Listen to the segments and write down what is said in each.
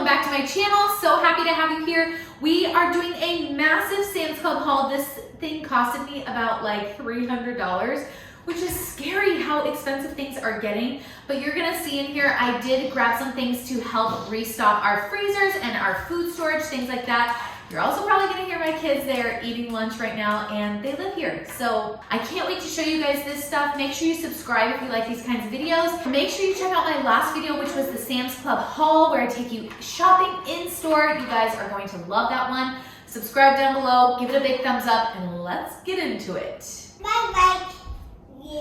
welcome back to my channel. So happy to have you here. We are doing a massive Sam's Club haul. This thing costed me about like $300, which is scary how expensive things are getting. But you're gonna see in here, I did grab some things to help restock our freezers and our food storage, things like that. You're also probably gonna hear my kids there eating lunch right now, and they live here. So I can't wait to show you guys this stuff. Make sure you subscribe if you like these kinds of videos. Make sure you check out my last video, which was the Sam's Club haul, where I take you shopping in store. You guys are going to love that one. Subscribe down below, give it a big thumbs up, and let's get into it. I like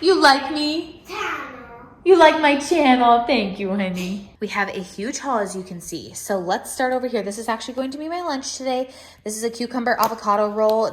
you. You like me? You like my channel? Thank you, honey. We have a huge haul, as you can see. So let's start over here. This is actually going to be my lunch today. This is a cucumber avocado roll.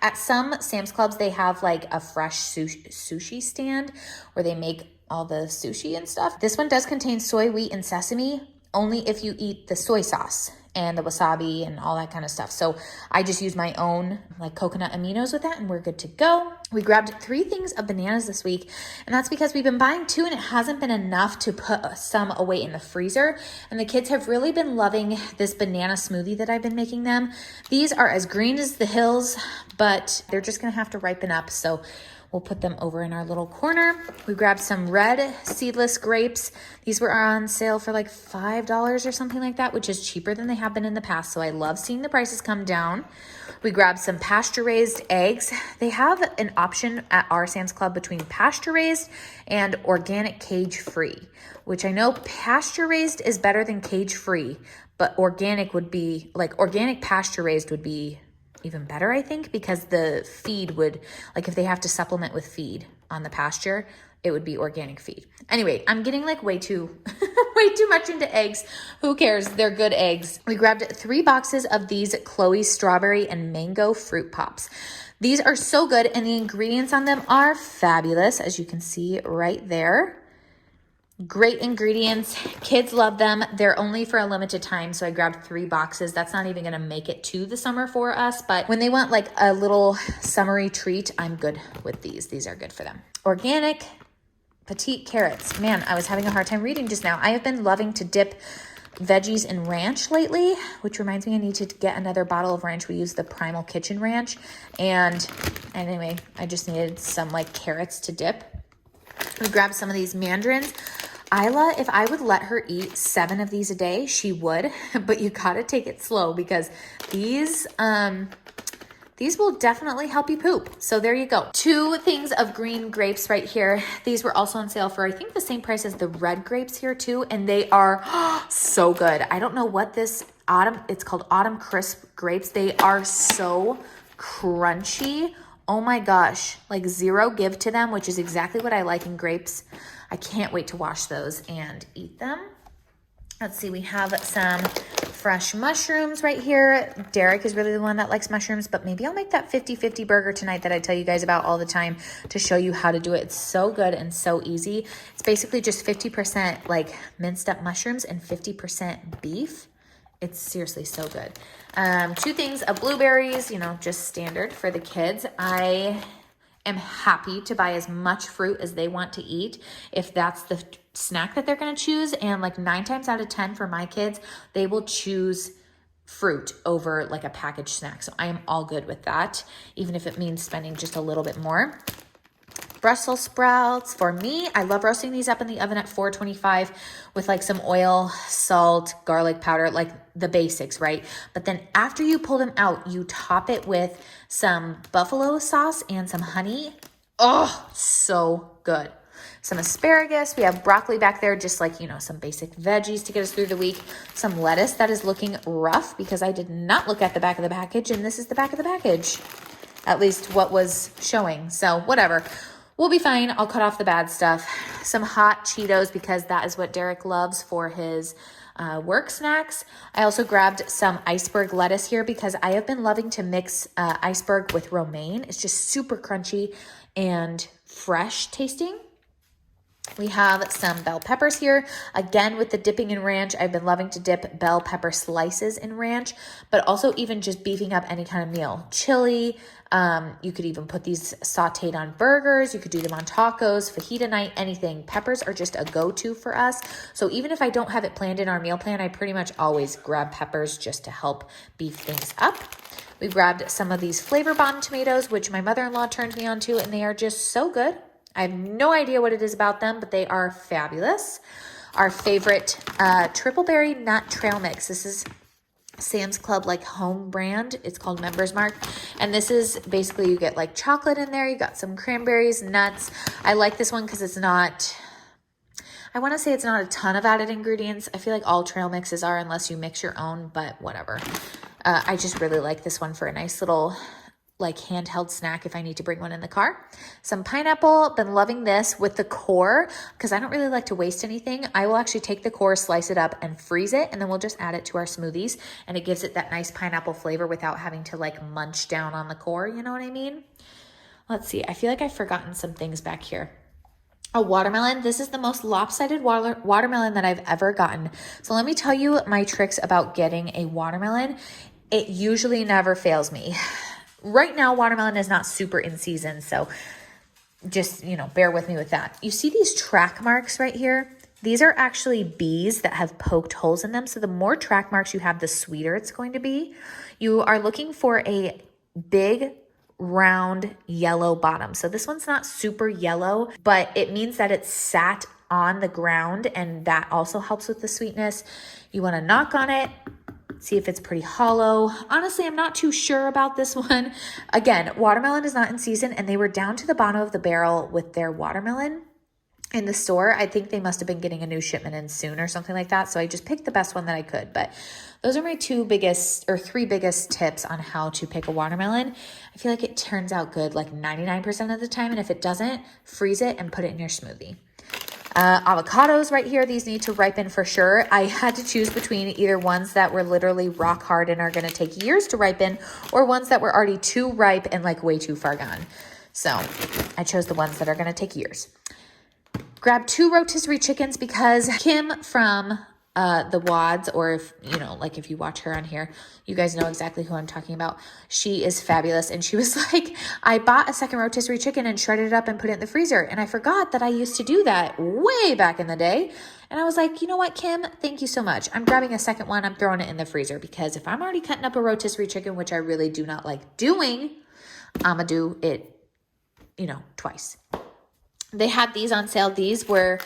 At some Sam's Clubs, they have like a fresh sushi stand where they make all the sushi and stuff. This one does contain soy, wheat, and sesame, only if you eat the soy sauce and the wasabi and all that kind of stuff. So I just use my own like coconut aminos with that, and we're good to go. We grabbed 3 things of bananas this week, and that's because we've been buying 2 and it hasn't been enough to put some away in the freezer. And the kids have really been loving this banana smoothie that I've been making them. These are as green as the hills, but they're just gonna have to ripen up. So we'll put them over in our little corner. We grabbed some red seedless grapes. These were on sale for like $5 or something like that, which is cheaper than they have been in the past. So I love seeing the prices come down. We grabbed some pasture-raised eggs. They have an option at our Sam's Club between pasture-raised and organic cage-free, which I know pasture-raised is better than cage-free, but organic pasture-raised would be even better, I think, because the feed would, like if they have to supplement with feed on the pasture, it would be organic feed. Anyway, I'm getting like way too much into eggs. Who cares? They're good eggs. We grabbed 3 boxes of these Chloe's strawberry and mango fruit pops. These are so good, and the ingredients on them are fabulous, as you can see right there. Great ingredients. Kids love them. They're only for a limited time, so I grabbed 3 boxes. That's not even going to make it to the summer for us, but when they want like a little summery treat, I'm good with these. These are good for them. Organic petite carrots. Man, I was having a hard time reading just now. I have been loving to dip veggies in ranch lately, which reminds me I need to get another bottle of ranch. We use the Primal Kitchen ranch, and anyway, I just needed some like carrots to dip. We grabbed some of these mandarins. Isla, if I would let her eat 7 of these a day, she would, but you gotta take it slow because these will definitely help you poop. So there you go. 2 things of green grapes right here. These were also on sale for, I think, the same price as the red grapes here too, and they are so good. I don't know what this it's called Autumn Crisp grapes. They are so crunchy. Oh my gosh, like 0 give to them, which is exactly what I like in grapes. I can't wait to wash those and eat them. Let's see, we have some fresh mushrooms right here. Derek is really the one that likes mushrooms, but maybe I'll make that 50-50 burger tonight that I tell you guys about all the time to show you how to do it. It's so good and so easy. It's basically just 50% like minced up mushrooms and 50% beef. It's seriously so good. 2 things of blueberries, you know, just standard for the kids. I am happy to buy as much fruit as they want to eat if that's the snack that they're going to choose. And like 9 times out of 10 for my kids, they will choose fruit over like a packaged snack. So I am all good with that, even if it means spending just a little bit more. Brussels sprouts for me. I love roasting these up in the oven at 425 with like some oil, salt, garlic powder, like the basics, right? But then after you pull them out, you top it with some buffalo sauce and some honey. Oh, so good. Some asparagus. We have broccoli back there, just like, you know, some basic veggies to get us through the week. Some lettuce that is looking rough because I did not look at the back of the package, and this is the back of the package. At least what was showing. So whatever. We'll be fine. I'll cut off the bad stuff. Some hot Cheetos because that is what Derek loves for his work snacks. I also grabbed some iceberg lettuce here because I have been loving to mix iceberg with romaine. It's just super crunchy and fresh tasting. We have some bell peppers here. Again, with the dipping in ranch, I've been loving to dip bell pepper slices in ranch, but also even just beefing up any kind of meal. Chili, you could even put these sauteed on burgers. You could do them on tacos, fajita night, anything. Peppers are just a go-to for us. So even if I don't have it planned in our meal plan, I pretty much always grab peppers just to help beef things up. We grabbed some of these flavor bomb tomatoes, which my mother-in-law turned me on to, and they are just so good. I have no idea what it is about them, but they are fabulous. Our favorite triple berry nut trail mix. This is Sam's Club like home brand. It's called Members Mark. And this is basically you get like chocolate in there. You got some cranberries, nuts. I like this one because it's not, I want to say it's not a ton of added ingredients. I feel like all trail mixes are unless you mix your own, but whatever. I just really like this one for a nice little like handheld snack if I need to bring one in the car. Some pineapple, been loving this with the core because I don't really like to waste anything. I will actually take the core, slice it up and freeze it, and then we'll just add it to our smoothies, and it gives it that nice pineapple flavor without having to like munch down on the core, you know what I mean? Let's see, I feel like I've forgotten some things back here. A watermelon. This is the most lopsided watermelon that I've ever gotten. So let me tell you my tricks about getting a watermelon. It usually never fails me. Right now, watermelon is not super in season, so just, bear with me with that. You see these track marks right here? These are actually bees that have poked holes in them, so the more track marks you have, the sweeter it's going to be. You are looking for a big, round, yellow bottom. So this one's not super yellow, but it means that it's sat on the ground, and that also helps with the sweetness. You want to knock on it. See if it's pretty hollow. Honestly, I'm not too sure about this one. Again, watermelon is not in season, and they were down to the bottom of the barrel with their watermelon in the store. I think they must have been getting a new shipment in soon or something like that. So I just picked the best one that I could. But those are my three biggest tips on how to pick a watermelon. I feel like it turns out good like 99% of the time. And if it doesn't, freeze it and put it in your smoothie. Avocados right here, these need to ripen for sure. I had to choose between either ones that were literally rock hard and are going to take years to ripen, or ones that were already too ripe and like way too far gone. So I chose the ones that are going to take years. Grab 2 rotisserie chickens because Kim from the WODs, or if you watch her on here, you guys know exactly who I'm talking about. She is fabulous. And she was like, I bought a second rotisserie chicken and shredded it up and put it in the freezer. And I forgot that I used to do that way back in the day. And I was like, you know what, Kim, thank you so much. I'm grabbing a second one. I'm throwing it in the freezer because if I'm already cutting up a rotisserie chicken, which I really do not like doing, I'm going to do it, twice. They had these on sale. These were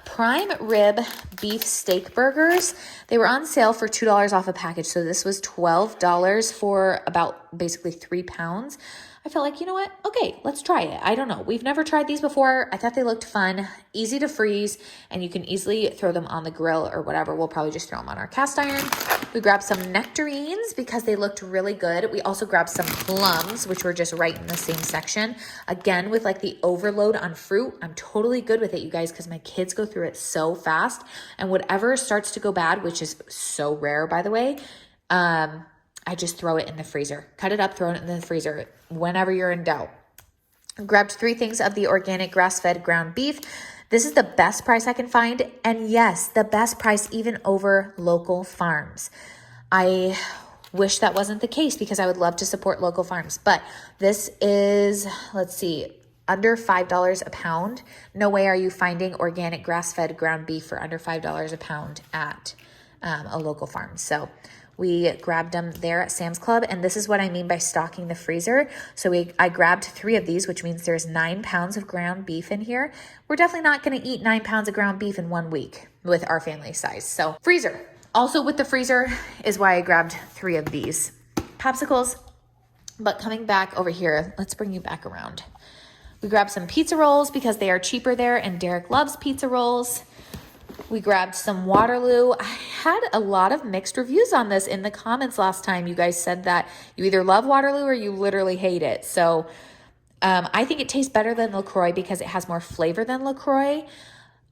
prime rib beef steak burgers. They were on sale for $2 off a package. So this was $12 for about basically 3 pounds. I felt like, you know what? Okay, let's try it. I don't know. We've never tried these before. I thought they looked fun, easy to freeze, and you can easily throw them on the grill or whatever. We'll probably just throw them on our cast iron. We grabbed some nectarines because they looked really good. We also grabbed some plums, which were just right in the same section. Again, with like the overload on fruit, I'm totally good with it, you guys, because my kids go through it so fast. And whatever starts to go bad, which is so rare, by the way, I just throw it in the freezer. Cut it up, throw it in the freezer whenever you're in doubt. Grabbed 3 things of the organic grass-fed ground beef. This is the best price I can find. And yes, the best price even over local farms. I wish that wasn't the case because I would love to support local farms. But this is, let's see, under $5 a pound. No way are you finding organic grass-fed ground beef for under $5 a pound at a local farm. So we grabbed them there at Sam's Club, and this is what I mean by stocking the freezer. So I grabbed 3 of these, which means there's 9 pounds of ground beef in here. We're definitely not going to eat 9 pounds of ground beef in 1 week with our family size. So freezer. Also with the freezer is why I grabbed 3 of these popsicles. But coming back over here, let's bring you back around. We grabbed some pizza rolls because they are cheaper there, and Derek loves pizza rolls. We grabbed some Waterloo. I had a lot of mixed reviews on this in the comments last time. You guys said that you either love Waterloo or you literally hate it. So I think it tastes better than LaCroix because it has more flavor than LaCroix.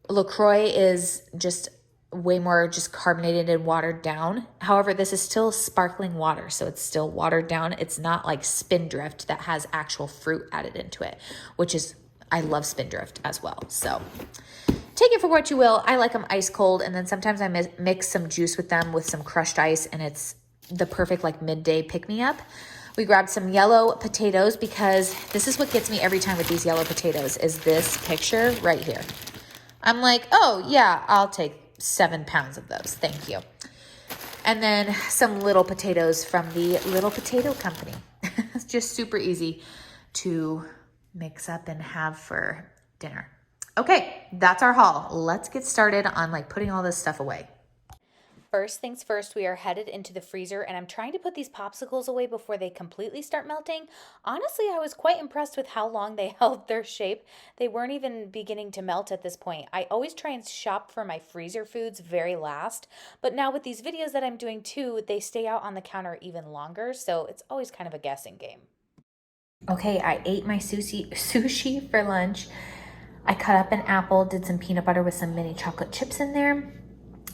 LaCroix is just way more just carbonated and watered down. However, this is still sparkling water, so it's still watered down. It's not like Spindrift that has actual fruit added into it, which is I love Spindrift as well. So take it for what you will. I like them ice cold. And then sometimes I mix some juice with them with some crushed ice, and it's the perfect like midday pick-me-up. We grabbed some yellow potatoes because this is what gets me every time with these yellow potatoes is this picture right here. I'm like, oh yeah, I'll take 7 pounds of those. Thank you. And then some little potatoes from the Little Potato Company. It's just super easy to mix up and have for dinner. Okay, that's our haul. Let's get started on like putting all this stuff away. First things first, we are headed into the freezer, and I'm trying to put these popsicles away before they completely start melting. Honestly, I was quite impressed with how long they held their shape. They weren't even beginning to melt at this point. I always try and shop for my freezer foods very last, but now with these videos that I'm doing too, they stay out on the counter even longer, so it's always kind of a guessing game. Okay, I ate my sushi for lunch. I cut up an apple, did some peanut butter with some mini chocolate chips in there.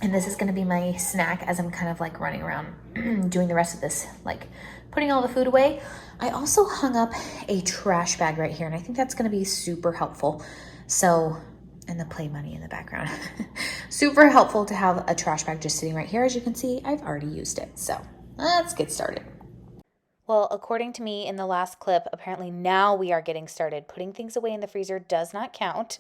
And this is gonna be my snack as I'm kind of like running around doing the rest of this, like putting all the food away. I also hung up a trash bag right here, and I think that's gonna be super helpful. So, and the play money in the background. Super helpful to have a trash bag just sitting right here. As you can see, I've already used it. So let's get started. Well, according to me in the last clip, apparently now we are getting started. Putting things away in the freezer does not count.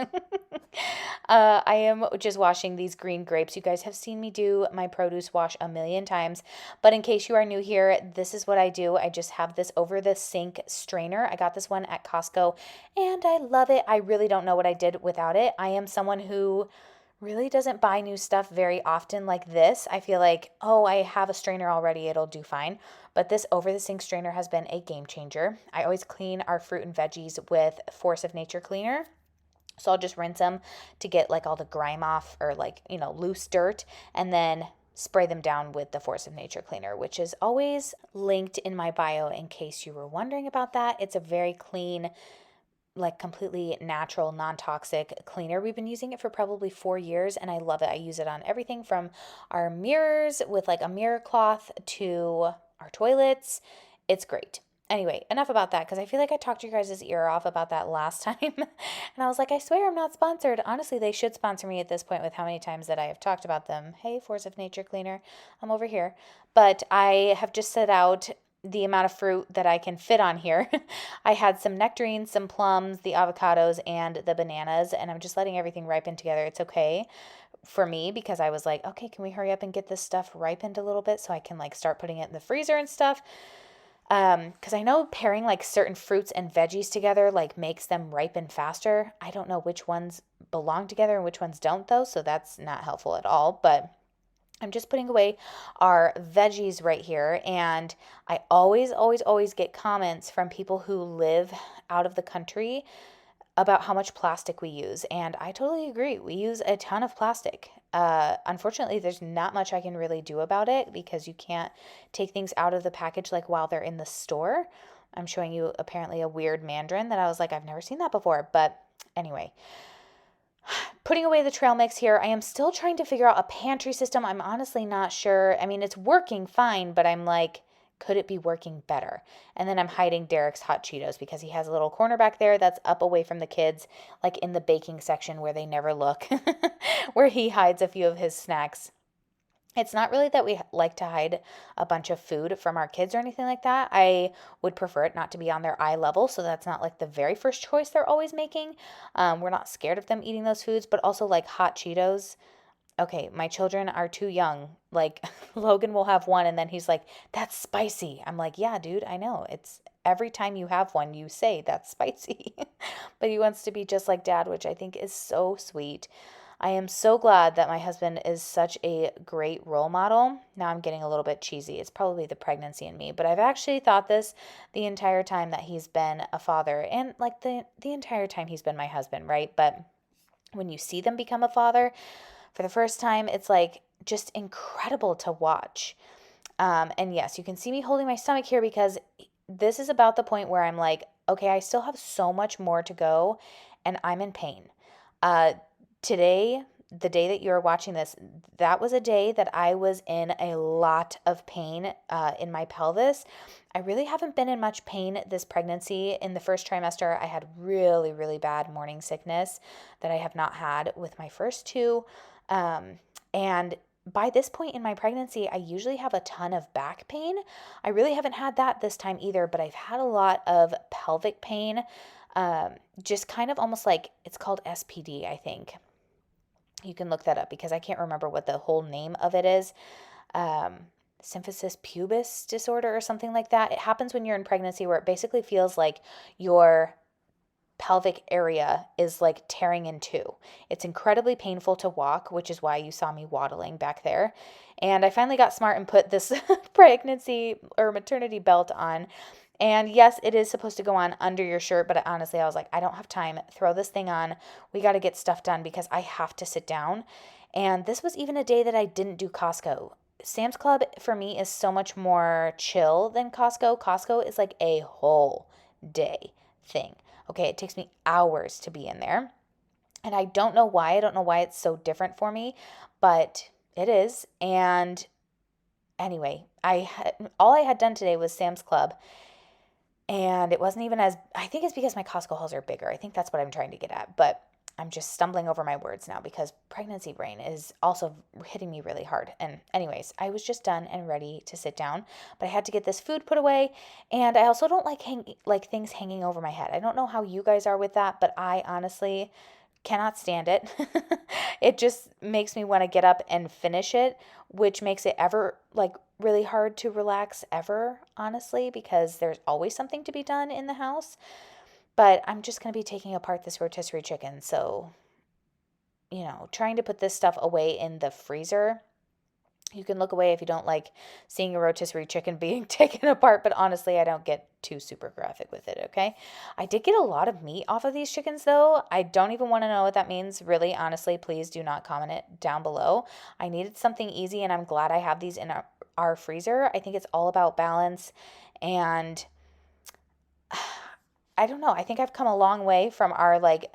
I am just washing these green grapes. You guys have seen me do my produce wash a million times, but in case you are new here, this is what I do. I just have this over the sink strainer. I got this one at Costco and I love it. I really don't know what I did without it. I am someone who really doesn't buy new stuff very often like this. I feel like, oh, I have a strainer already, it'll do fine. But this over the sink strainer has been a game changer. I always clean our fruit and veggies with Force of Nature cleaner. So I'll just rinse them to get like all the grime off or like, loose dirt, and then spray them down with the Force of Nature cleaner, which is always linked in my bio in case you were wondering about that. It's a very clean, like completely natural, non-toxic cleaner. We've been using it for probably 4 years and I love it. I use it on everything from our mirrors with like a mirror cloth to our toilets. It's great. Anyway, enough about that because I feel like I talked your guys' ear off about that last time. And I was like, I swear I'm not sponsored. Honestly, they should sponsor me at this point with how many times that I have talked about them. Hey, Force of Nature cleaner, I'm over here. But I have just set out the amount of fruit that I can fit on here. I had some nectarines, some plums, the avocados, and the bananas, and I'm just letting everything ripen together. It's okay for me because I was like, okay, can we hurry up and get this stuff ripened a little bit so I can like start putting it in the freezer and stuff? Because I know pairing like certain fruits and veggies together like makes them ripen faster. I don't know which ones belong together and which ones don't though, so that's not helpful at all, but I'm just putting away our veggies right here, and I always get comments from people who live out of the country about how much plastic we use, and I totally agree. We use a ton of plastic. Unfortunately, there's not much I can really do about it because you can't take things out of the package like while they're in the store. I'm showing you apparently a weird mandarin that I was like, I've never seen that before, but anyway. Putting away the trail mix here, I am still trying to figure out a pantry system. I'm honestly not sure. I mean, it's working fine, but I'm like, could it be working better? And then I'm hiding Derek's hot Cheetos because he has a little corner back there that's up away from the kids, like in the baking section where they never look, where he hides a few of his snacks. It's not really that we like to hide a bunch of food from our kids or anything like that. I would prefer it not to be on their eye level, so that's not like the very first choice they're always making. We're not scared of them eating those foods, but also like hot Cheetos. Okay, my children are too young. Like Logan will have one and then he's like, that's spicy. I'm like, yeah, dude, I know. It's every time you have one, you say that's spicy. But he wants to be just like dad, which I think is so sweet. I am so glad that my husband is such a great role model. Now I'm getting a little bit cheesy. It's probably the pregnancy in me, but I've actually thought this the entire time that he's been a father and like the entire time he's been my husband, right? But when you see them become a father for the first time, it's like just incredible to watch. And yes, you can see me holding my stomach here because this is about the point where I'm like, okay, I still have so much more to go and I'm in pain. Today, the day that you're watching this, that was a day that I was in a lot of pain in my pelvis. I really haven't been in much pain this pregnancy. In the first trimester, I had really, really bad morning sickness that I have not had with my first two. And by this point in my pregnancy, I usually have a ton of back pain. I really haven't had that this time either, but I've had a lot of pelvic pain, just kind of almost like, it's called SPD, I think. You can look that up because I can't remember what the whole name of it is. Symphysis pubis disorder or something like that. It happens when you're in pregnancy where it basically feels like your pelvic area is like tearing in two. It's incredibly painful to walk, which is why you saw me waddling back there. And I finally got smart and put this pregnancy or maternity belt on. And yes, it is supposed to go on under your shirt, but honestly, I was like, I don't have time. Throw this thing on. We got to get stuff done because I have to sit down. And this was even a day that I didn't do Costco. Sam's Club for me is so much more chill than Costco. Costco is like a whole day thing. Okay, it takes me hours to be in there. And I don't know why. I don't know why it's so different for me, but it is. And anyway, all I had done today was Sam's Club. And it wasn't even as, I think it's because my Costco hauls are bigger. I think that's what I'm trying to get at. But I'm just stumbling over my words now because pregnancy brain is also hitting me really hard. And anyways, I was just done and ready to sit down, but I had to get this food put away. And I also don't like things hanging over my head. I don't know how you guys are with that, but I honestly cannot stand it. It just makes me want to get up and finish it, which makes it ever like really hard to relax ever, honestly, because there's always something to be done in the house. But I'm just going to be taking apart this rotisserie chicken. So, trying to put this stuff away in the freezer. You can look away if you don't like seeing a rotisserie chicken being taken apart. But honestly, I don't get too super graphic with it, okay? I did get a lot of meat off of these chickens, though. I don't even want to know what that means. Really, honestly, please do not comment it down below. I needed something easy, and I'm glad I have these in our freezer. I think it's all about balance. And I don't know. I think I've come a long way from our like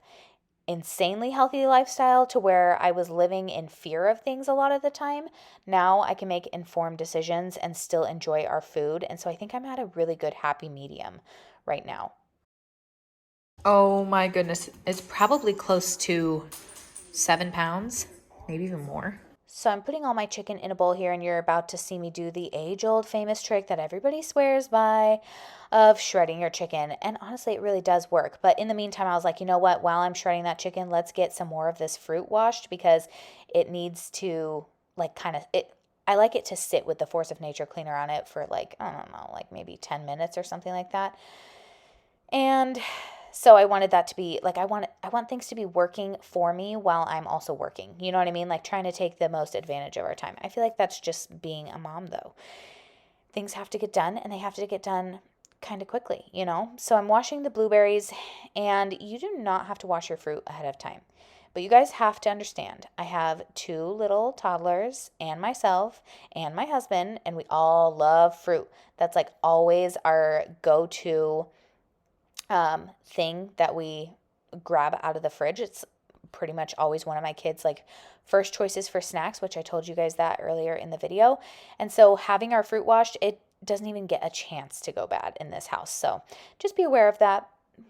insanely healthy lifestyle to where I was living in fear of things a lot of the time. Now I can make informed decisions and still enjoy our food. And so I think I'm at a really good happy medium right now. Oh my goodness. It's probably close to 7 pounds, maybe even more. So I'm putting all my chicken in a bowl here, and you're about to see me do the age-old famous trick that everybody swears by of shredding your chicken. And honestly, it really does work. But in the meantime, I was like, you know what? While I'm shredding that chicken, let's get some more of this fruit washed because it needs to like I like it to sit with the Force of Nature cleaner on it for like, I don't know, like maybe 10 minutes or something like that. And so I wanted that to be like, I want things to be working for me while I'm also working. You know what I mean? Like trying to take the most advantage of our time. I feel like that's just being a mom though. Things have to get done and they have to get done kind of quickly, So I'm washing the blueberries, and you do not have to wash your fruit ahead of time. But you guys have to understand, I have 2 little toddlers and myself and my husband, and we all love fruit. That's like always our go-to thing that we grab out of the fridge. It's pretty much always one of my kids' like first choices for snacks, which I told you guys that earlier in the video. And so having our fruit washed, it doesn't even get a chance to go bad in this house. So just be aware of that.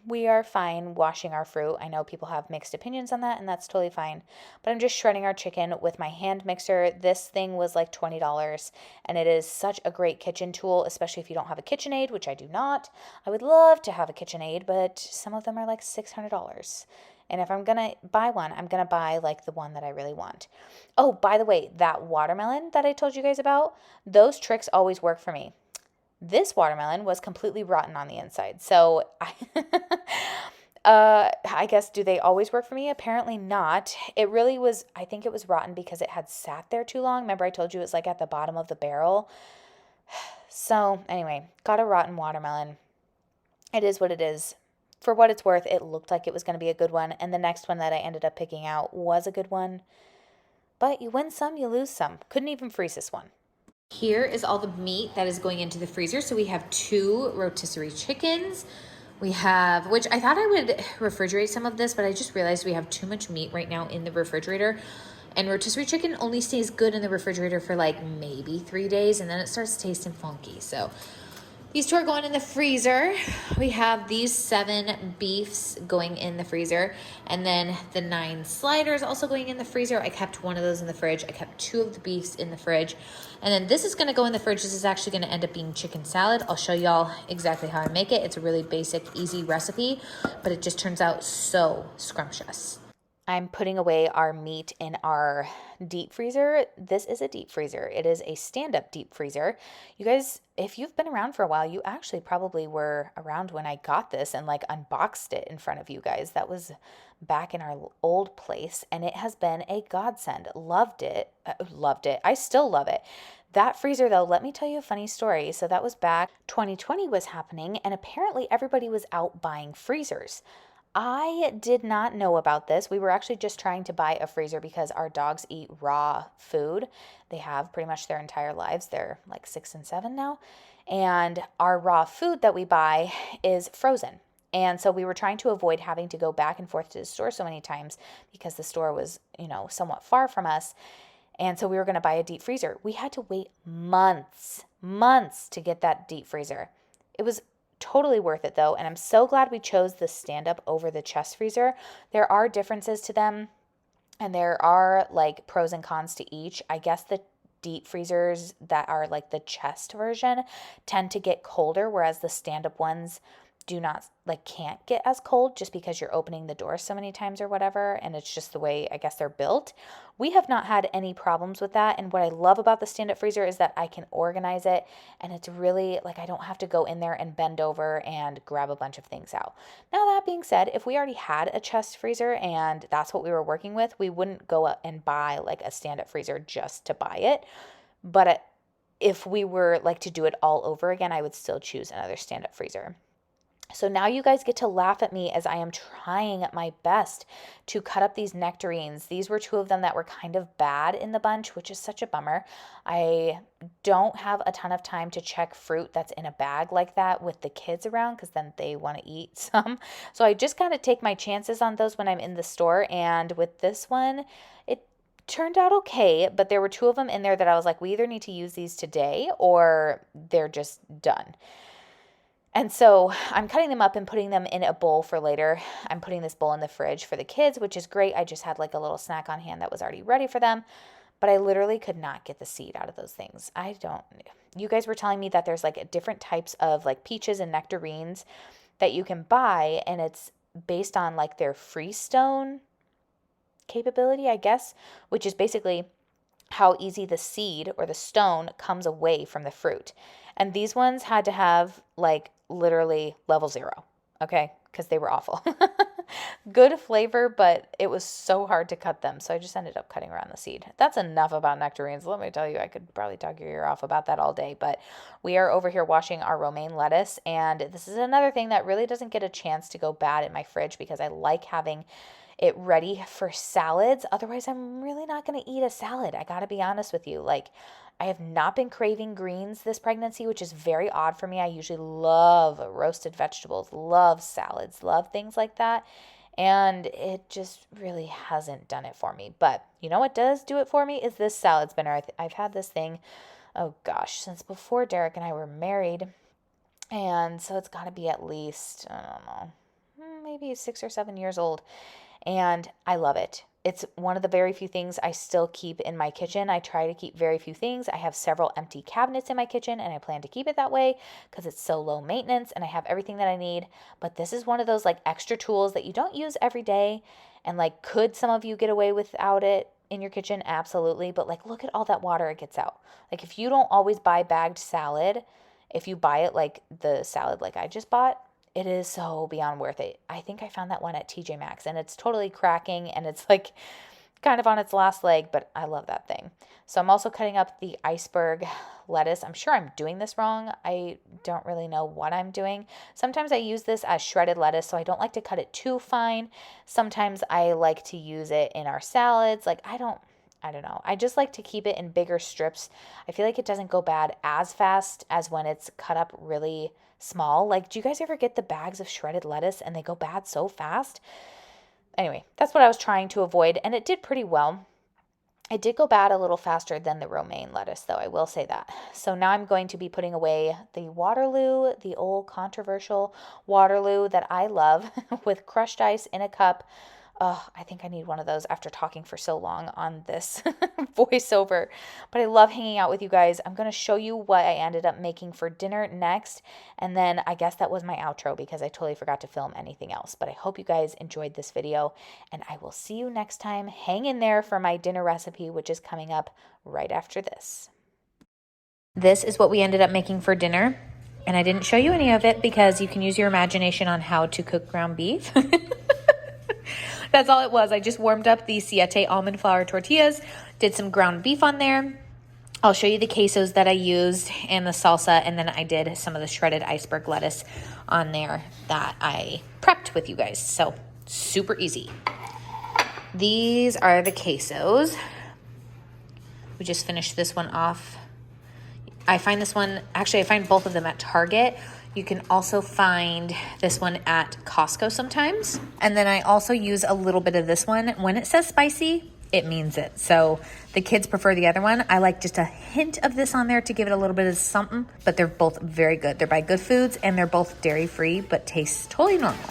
We are fine washing our fruit. I know people have mixed opinions on that, and that's totally fine. But I'm just shredding our chicken with my hand mixer. This thing was like $20, and it is such a great kitchen tool, especially if you don't have a KitchenAid, which I do not. I would love to have a KitchenAid, but some of them are like $600. And if I'm going to buy one, I'm going to buy like the one that I really want. Oh, by the way, that watermelon that I told you guys about, those tricks always work for me. This watermelon was completely rotten on the inside. So I guess, do they always work for me? Apparently not. It really was, I think it was rotten because it had sat there too long. Remember I told you it was like at the bottom of the barrel. So anyway, got a rotten watermelon. It is what it is. For what it's worth, it looked like it was going to be a good one. And the next one that I ended up picking out was a good one. But you win some, you lose some. Couldn't even freeze this one. Here is all the meat that is going into the freezer. So we have 2 rotisserie chickens. We have, which I thought I would refrigerate some of this, but I just realized we have too much meat right now in the refrigerator. And rotisserie chicken only stays good in the refrigerator for like maybe 3 days, and then it starts tasting funky. So these two are going in the freezer. We have these 7 beefs going in the freezer, and then the 9 sliders also going in the freezer. I kept one of those in the fridge. I kept 2 of the beefs in the fridge. And then this is gonna go in the fridge. This is actually gonna end up being chicken salad. I'll show y'all exactly how I make it. It's a really basic, easy recipe, but it just turns out so scrumptious. I'm putting away our meat in our deep freezer. This is a deep freezer. It is a stand-up deep freezer. You guys, if you've been around for a while, you actually probably were around when I got this and like unboxed it in front of you guys. That was back in our old place, and it has been a godsend. Loved it. Loved it. I still love it. That freezer though, let me tell you a funny story. So that was back 2020 was happening, and apparently everybody was out buying freezers. I did not know about this. We were actually just trying to buy a freezer because our dogs eat raw food. They have pretty much their entire lives. They're like 6 and 7 now. And our raw food that we buy is frozen. And so we were trying to avoid having to go back and forth to the store so many times because the store was, somewhat far from us. And so we were going to buy a deep freezer. We had to wait months to get that deep freezer. It was totally worth it though, and I'm so glad we chose the stand-up over the chest freezer. There are differences to them, and there are like pros and cons to each. I guess the deep freezers that are like the chest version tend to get colder, whereas the stand-up ones can't get as cold just because you're opening the door so many times or whatever, and it's just the way I guess they're built. We have not had any problems with that, and what I love about the stand-up freezer is that I can organize it, and it's really like I don't have to go in there and bend over and grab a bunch of things out. Now that being said, if we already had a chest freezer and that's what we were working with, we wouldn't go out and buy like a stand-up freezer just to buy it. But if we were like to do it all over again, I would still choose another stand-up freezer. So now you guys get to laugh at me as I am trying my best to cut up these nectarines. These were 2 of them that were kind of bad in the bunch, which is such a bummer. I don't have a ton of time to check fruit that's in a bag like that with the kids around because then they want to eat some. So I just kind of take my chances on those when I'm in the store. And with this one, it turned out okay, but there were 2 of them in there that I was like, we either need to use these today or they're just done. And so I'm cutting them up and putting them in a bowl for later. I'm putting this bowl in the fridge for the kids, which is great. I just had like a little snack on hand that was already ready for them. But I literally could not get the seed out of those things. You guys were telling me that there's like different types of like peaches and nectarines that you can buy, and it's based on like their freestone capability, I guess, which is basically how easy the seed or the stone comes away from the fruit. And these ones had to have like literally level 0, okay? Because they were awful. Good flavor, but it was so hard to cut them. So I just ended up cutting around the seed. That's enough about nectarines. Let me tell you, I could probably talk your ear off about that all day. But we are over here washing our romaine lettuce. And this is another thing that really doesn't get a chance to go bad in my fridge because I like having it ready for salads. Otherwise, I'm really not going to eat a salad. I got to be honest with you. Like, I have not been craving greens this pregnancy, which is very odd for me. I usually love roasted vegetables, love salads, love things like that. And it just really hasn't done it for me. But you know what does do it for me is this salad spinner. I've had this thing, oh gosh, since before Derek and I were married. And so it's got to be at least, I don't know, maybe 6 or 7 years old. And I love it. It's one of the very few things I still keep in my kitchen. I try to keep very few things. I have several empty cabinets in my kitchen, and I plan to keep it that way because it's so low maintenance and I have everything that I need. But this is one of those like extra tools that you don't use every day. And like, could some of you get away without it in your kitchen? Absolutely. But like, look at all that water it gets out. Like, if you don't always buy bagged salad, if you buy it like the salad like I just bought, it is so beyond worth it. I think I found that one at TJ Maxx, and it's totally cracking, and it's like kind of on its last leg, but I love that thing. So I'm also cutting up the iceberg lettuce. I'm sure I'm doing this wrong. I don't really know what I'm doing. Sometimes I use this as shredded lettuce, so I don't like to cut it too fine. Sometimes I like to use it in our salads. Like, I don't know. I just like to keep it in bigger strips. I feel like it doesn't go bad as fast as when it's cut up really small. Like, do you guys ever get the bags of shredded lettuce and they go bad so fast? Anyway, that's what I was trying to avoid, and it did pretty well. It did go bad a little faster than the romaine lettuce, though, I will say that. So now I'm going to be putting away the Waterloo, the old controversial Waterloo that I love with crushed ice in a cup. Oh, I think I need one of those after talking for so long on this voiceover. But I love hanging out with you guys. I'm going to show you what I ended up making for dinner next. And then I guess that was my outro because I totally forgot to film anything else. But I hope you guys enjoyed this video. And I will see you next time. Hang in there for my dinner recipe, which is coming up right after this. This is what we ended up making for dinner. And I didn't show you any of it because you can use your imagination on how to cook ground beef. That's all it was. I just warmed up the Siete almond flour tortillas, did some ground beef on there. I'll show you the quesos that I used and the salsa, and then I did some of the shredded iceberg lettuce on there that I prepped with you guys. So super easy. These are the quesos. We just finished this one off. I find this one, actually I find both of them at Target. You can also find this one at Costco sometimes. And then I also use a little bit of this one. When it says spicy, it means it. So the kids prefer the other one. I like just a hint of this on there to give it a little bit of something, but they're both very good. They're by Good Foods and they're both dairy free, but taste totally normal.